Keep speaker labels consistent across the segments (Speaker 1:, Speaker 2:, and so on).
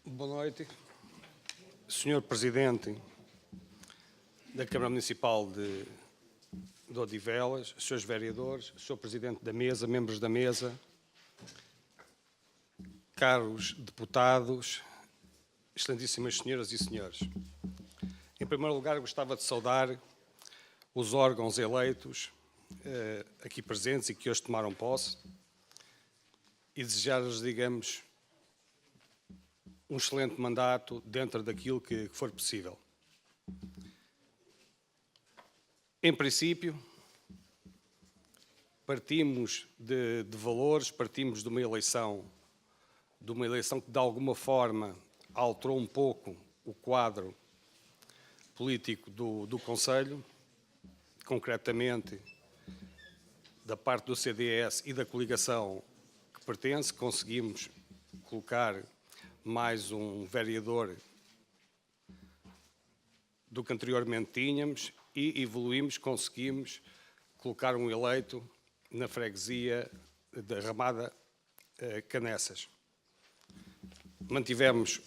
Speaker 1: Boa noite. Senhor Presidente da Câmara Municipal de Odivelas, Senhores Vereadores, Senhor Presidente da Mesa, membros da Mesa, caros deputados, excelentíssimas senhoras e senhores. Em primeiro lugar, gostava de saudar os órgãos eleitos aqui presentes e que hoje tomaram posse e desejar-lhes, digamos, um excelente mandato dentro daquilo que for possível. Em princípio, partimos de valores, partimos de uma eleição que de alguma forma alterou um pouco o quadro político do Conselho, concretamente da parte do CDS e da coligação que pertence, conseguimos colocar mais um vereador do que anteriormente tínhamos e evoluímos, conseguimos colocar um eleito na freguesia da Ramada Canessas. Mantivemos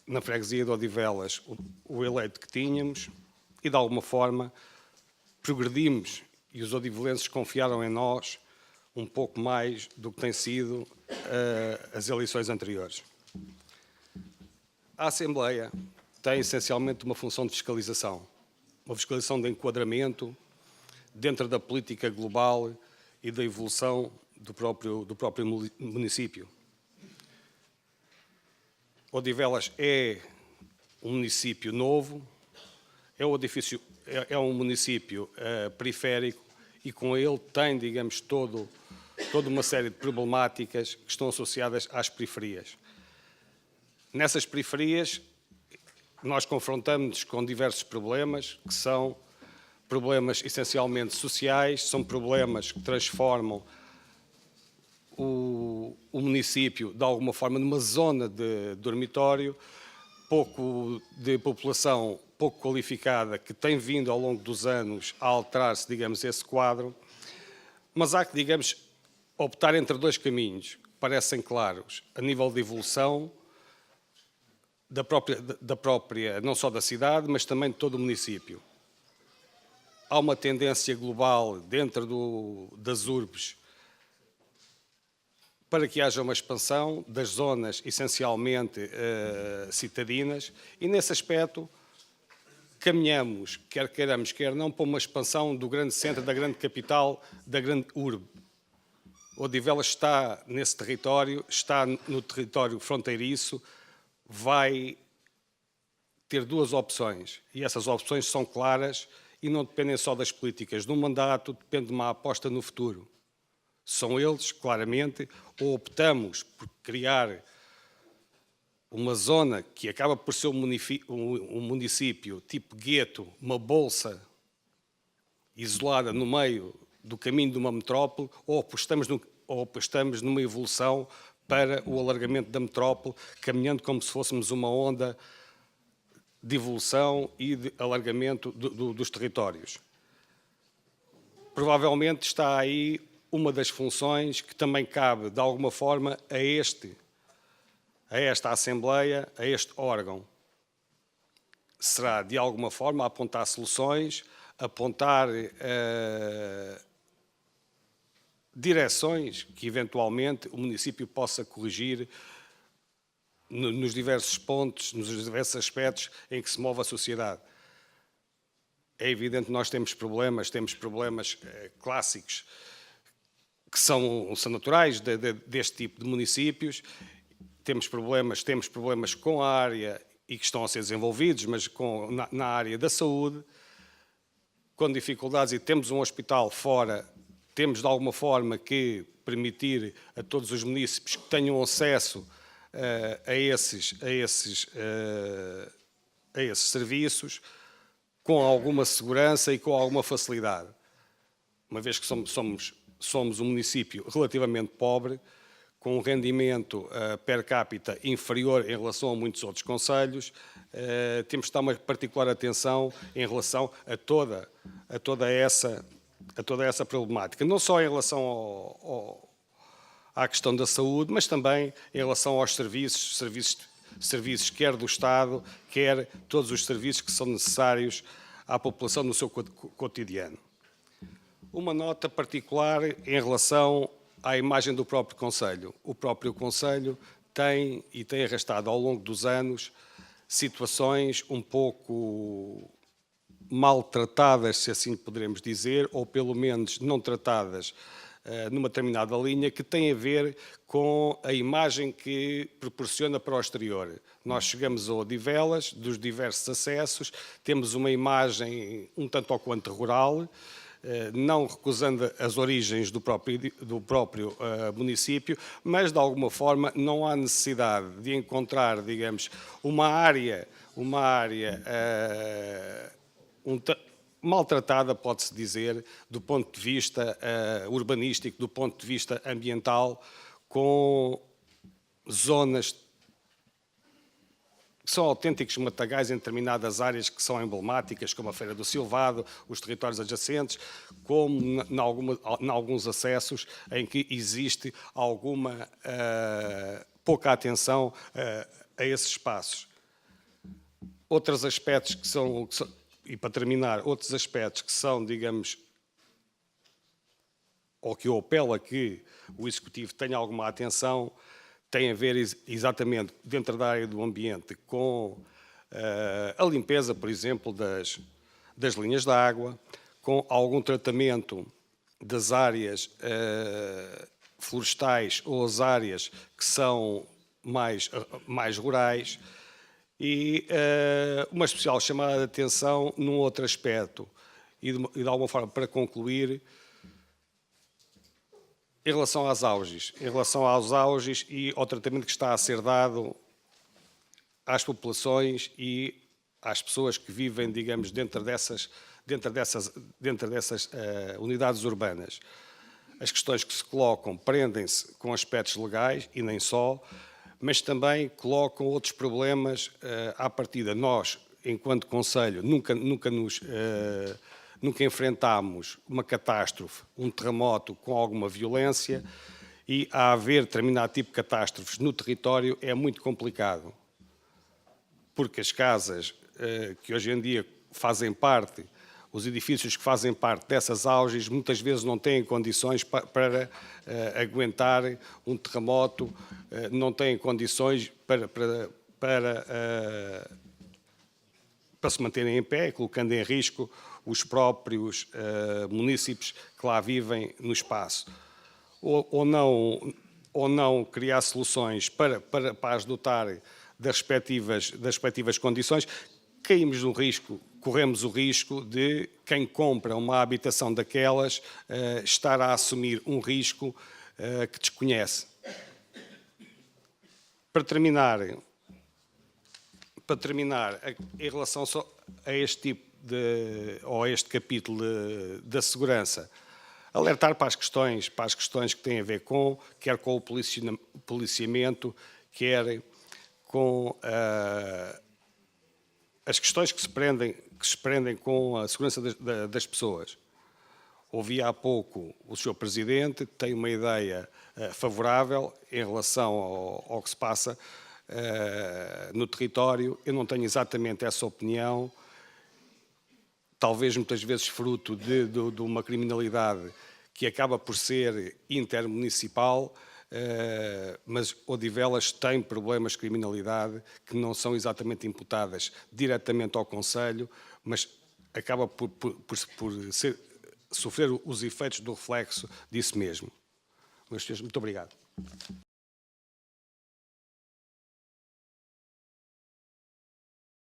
Speaker 1: na freguesia de Odivelas o eleito que tínhamos e, de alguma forma, progredimos e os odivelenses confiaram em nós um pouco mais do que tem sido as eleições anteriores. A Assembleia tem essencialmente uma função de fiscalização, uma fiscalização de enquadramento dentro da política global e da evolução do próprio município. Odivelas é um município novo, é um município periférico e com ele tem, digamos, toda uma série de problemáticas que estão associadas às periferias. Nessas periferias, nós confrontamos-nos com diversos problemas, que são problemas essencialmente sociais, são problemas que transformam o município, de alguma forma, numa zona de dormitório, pouco de população pouco qualificada, que tem vindo ao longo dos anos a alterar-se, digamos, esse quadro, mas há que, digamos, optar entre dois caminhos que parecem claros, a nível de evolução da própria, não só da cidade, mas também de todo o município. Há uma tendência global dentro das urbes para que haja uma expansão das zonas essencialmente citadinas e, nesse aspecto, caminhamos, quer queiramos, quer não, para uma expansão do grande centro, da grande capital, da grande urbe. Odivelas está nesse território, está no território fronteiriço, vai ter duas opções. E essas opções são claras e não dependem só das políticas. No mandato depende de uma aposta no futuro. São eles, claramente, ou optamos por criar uma zona que acaba por ser um município tipo gueto, uma bolsa isolada no meio do caminho de uma metrópole, ou apostamos numa evolução para o alargamento da metrópole, caminhando como se fôssemos uma onda de evolução e de alargamento dos territórios. Provavelmente está aí uma das funções que também cabe, de alguma forma, a esta Assembleia, a este órgão. Será, de alguma forma, apontar soluções, apontar direções que, eventualmente, o município possa corrigir nos diversos pontos, nos diversos aspectos em que se move a sociedade. É evidente que nós temos problemas clássicos que são naturais deste tipo de municípios. Temos problemas com a área e que estão a ser desenvolvidos, mas na área da saúde, com dificuldades, e temos um hospital fora, temos de alguma forma que permitir a todos os municípios que tenham acesso a esses serviços com alguma segurança e com alguma facilidade. Uma vez que somos um município relativamente pobre, com um rendimento per capita inferior em relação a muitos outros concelhos, temos de dar uma particular atenção em relação a toda essa problemática. Não só em relação à questão da saúde, mas também em relação aos serviços quer do Estado, quer todos os serviços que são necessários à população no seu cotidiano. Uma nota particular em relação à imagem do próprio Conselho. O próprio Conselho tem arrastado ao longo dos anos situações um pouco maltratadas, se assim poderemos dizer, ou pelo menos não tratadas numa determinada linha, que tem a ver com a imagem que proporciona para o exterior. Nós chegamos a Odivelas, dos diversos acessos, temos uma imagem um tanto ou quanto rural, não recusando as origens do próprio município, mas de alguma forma não há necessidade de encontrar, digamos, uma área maltratada, pode-se dizer, do ponto de vista urbanístico, do ponto de vista ambiental, com zonas que são autênticos matagais em determinadas áreas que são emblemáticas, como a Feira do Silvado, os territórios adjacentes, como em alguns acessos em que existe alguma pouca atenção a esses espaços. Outros aspectos que são, e para terminar, outros aspectos que são, digamos, ou que eu apelo a que o Executivo tenha alguma atenção, tem a ver exatamente dentro da área do ambiente com a limpeza, por exemplo, das linhas de água, com algum tratamento das áreas florestais ou as áreas que são mais rurais e uma especial chamada de atenção num outro aspecto e de alguma forma para concluir, em relação aos auges e ao tratamento que está a ser dado às populações e às pessoas que vivem, digamos, dentro dessas unidades urbanas. As questões que se colocam prendem-se com aspectos legais e nem só, mas também colocam outros problemas à partida. Nós, enquanto Conselho, nunca enfrentámos uma catástrofe, um terremoto com alguma violência e a haver determinado tipo de catástrofes no território é muito complicado, porque as casas que hoje em dia fazem parte, os edifícios que fazem parte dessas auges, muitas vezes não têm condições para aguentar um terremoto, não têm condições para se manterem em pé, colocando em risco os próprios munícipes que lá vivem no espaço. Ou não criar soluções para as dotar das respectivas condições, corremos o risco de quem compra uma habitação daquelas estar a assumir um risco que desconhece. Para terminar, em relação só a este tipo ou a este capítulo da segurança, alertar para as questões que têm a ver quer com o policiamento, quer com as questões que se prendem com a segurança das pessoas. Ouvi há pouco o Sr. Presidente, tem uma ideia favorável em relação ao que se passa no território. Eu não tenho exatamente essa opinião, talvez muitas vezes fruto de uma criminalidade que acaba por ser intermunicipal, mas Odivelas tem problemas de criminalidade que não são exatamente imputadas diretamente ao Conselho, mas acaba por sofrer os efeitos do reflexo disso mesmo. Meus senhores, muito obrigado.